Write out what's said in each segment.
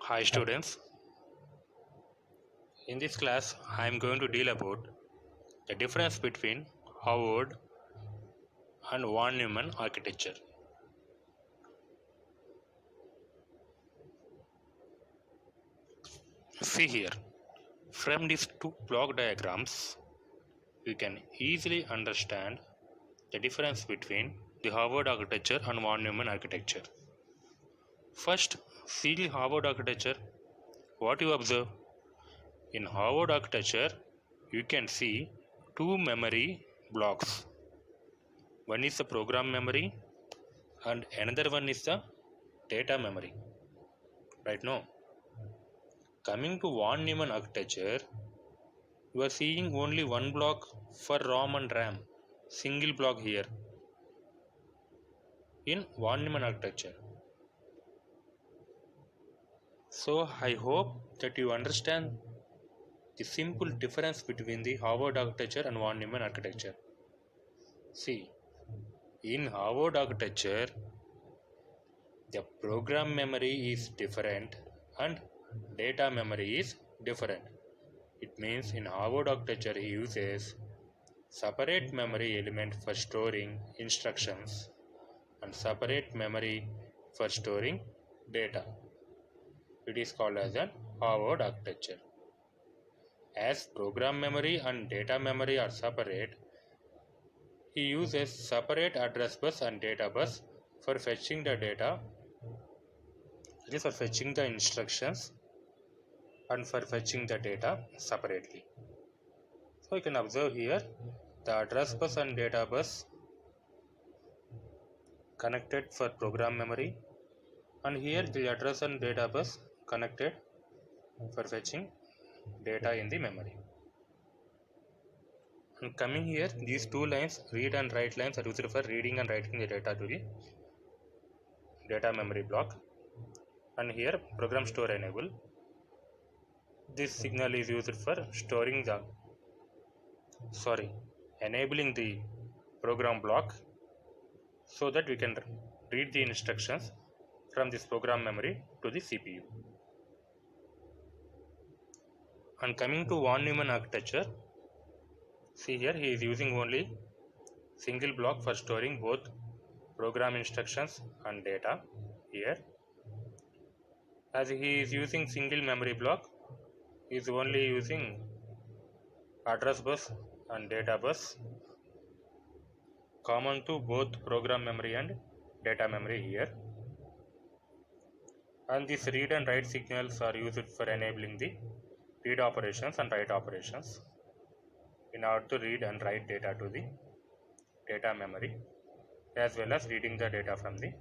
Hi students, in this class I am going to deal about the difference between Howard and von Neumann architecture. See here, from these two block diagrams you can easily understand the difference between the Howard architecture and von Neumann architecture. First, see the Howard architecture. What you observe? In Howard architecture you can see two memory blocks. One is the program memory and another one is the data memory. Right now, coming to von Neumann architecture, you are seeing only one block for ROM and RAM, single block here in von Neumann architecture. So I hope that you understand the simple difference between the Howard architecture and von Neumann architecture. See, in Howard architecture, the program memory is different and data memory is different. It means in Howard architecture he uses separate memory element for storing instructions and separate memory for storing data. It is called as an Howard architecture. As program memory and data memory are separate, he uses separate address bus and data bus for fetching the data, that is for fetching the instructions and for fetching the data separately. So you can observe here the address bus and data bus connected for program memory, and here the address and data bus connected for fetching data in the memory. And coming here, these two lines, read and write lines, are used for reading and writing the data to the data memory block. And here program store enable, this signal is used for storing the enabling the program block so that we can read the instructions from this program memory to the CPU. And coming to von Neumann architecture, see here he is using only single block for storing both program instructions and data here. As he is using single memory block, he is only using address bus and data bus common to both program memory and data memory here. And these read and write signals are used for enabling the read operations and write operations in order to read and write data to the data memory, as well as reading the data from the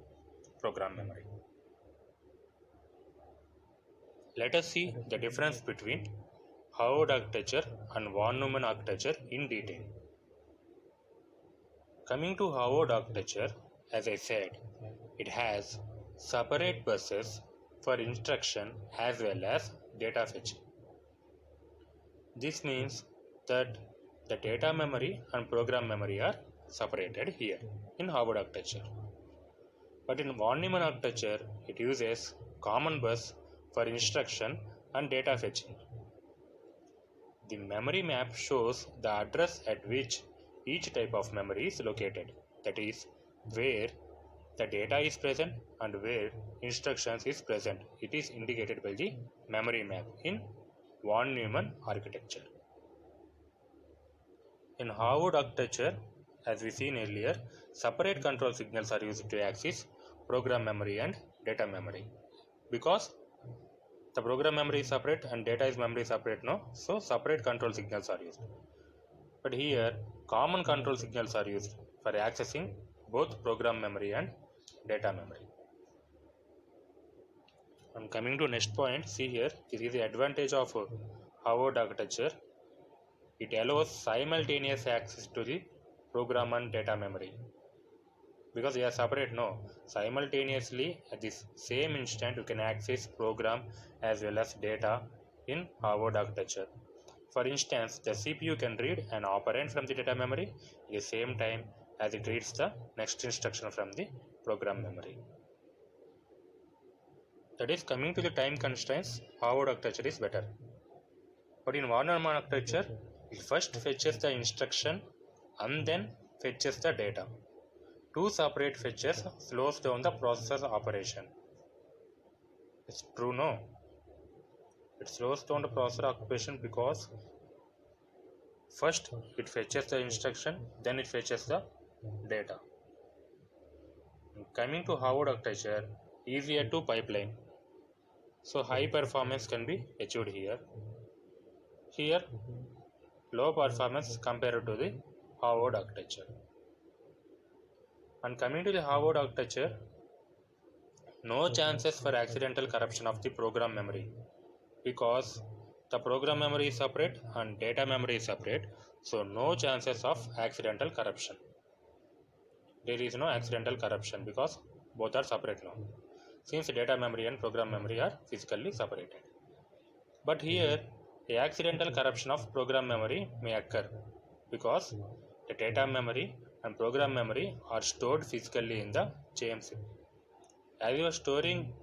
program memory. Let us see the difference between Howard architecture and von Neumann architecture in detail. Coming to Howard architecture, as I said, it has separate buses for instruction as well as data fetching. This means that the data memory and program memory are separated here in Howard architecture. But in von Neumann architecture, it uses common bus for instruction and data fetching. The memory map shows the address at which each type of memory is located, that is, where the data is present and where instructions is present. It is indicated by the memory map in von Neumann architecture. In Howard architecture, as we seen earlier, separate control signals are used to access program memory and data memory. Because the program memory is separate and data is memory separate, so separate control signals are used. But here, common control signals are used for accessing both program memory and data memory. And coming to next point, see here, this is the advantage of Howard architecture. It allows simultaneous access to the program and data memory. Because they are separate, simultaneously at this same instant you can access program as well as data in Howard architecture. For instance, the CPU can read an operand from the data memory at the same time as it reads the next instruction from the program memory. That is, coming to the time constraints, Harvard architecture is better. But in von Neumann architecture, it first fetches the instruction and then fetches the data. Two separate fetches slows down the processor operation. It's true, no? It slows down the processor operation because first it fetches the instruction, then it fetches the data. Coming to Harvard architecture, easier to pipeline. So high performance can be achieved here. Here, low performance compared to the Harvard architecture. And coming to the Harvard architecture, no chances for accidental corruption of the program memory because the program memory is separate and data memory is separate, so no chances of accidental corruption. There is no accidental corruption because both are separate now, since data memory and program memory are physically separated. But here, the accidental corruption of program memory may occur because the data memory and program memory are stored physically in the chip. As you are storing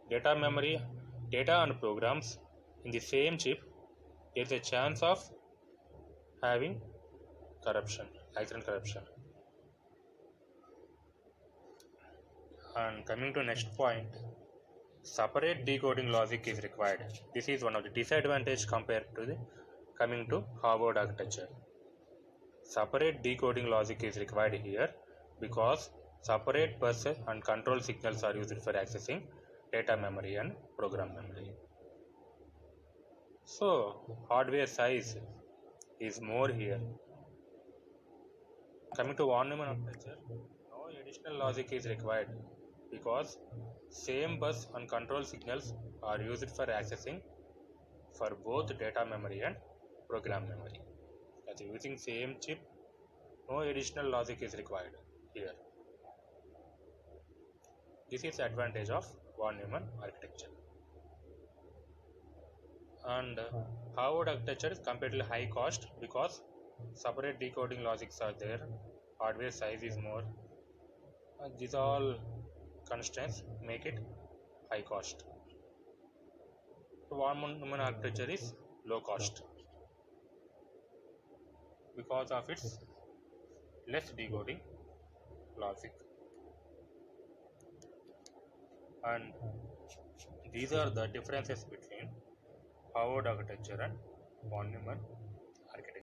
data memory, data and programs in the same chip, there is a chance of having corruption, accidental corruption. And coming to next point, separate decoding logic is required. This is one of the disadvantages compared to the coming to Harvard architecture. Separate decoding logic is required here because separate bus and control signals are used for accessing data memory and program memory. So hardware size is more here. Coming to von Neumann architecture, no additional logic is required because same bus and control signals are used for accessing for both data memory and program memory. As using same chip, no additional logic is required here. This is the advantage of von Neumann architecture. And Harvard architecture is completely high cost because separate decoding logics are there, hardware size is more. These all constraints make it high cost. So von Neumann architecture is low cost because of its less decoding logic. And these are the differences between Harvard architecture and von Neumann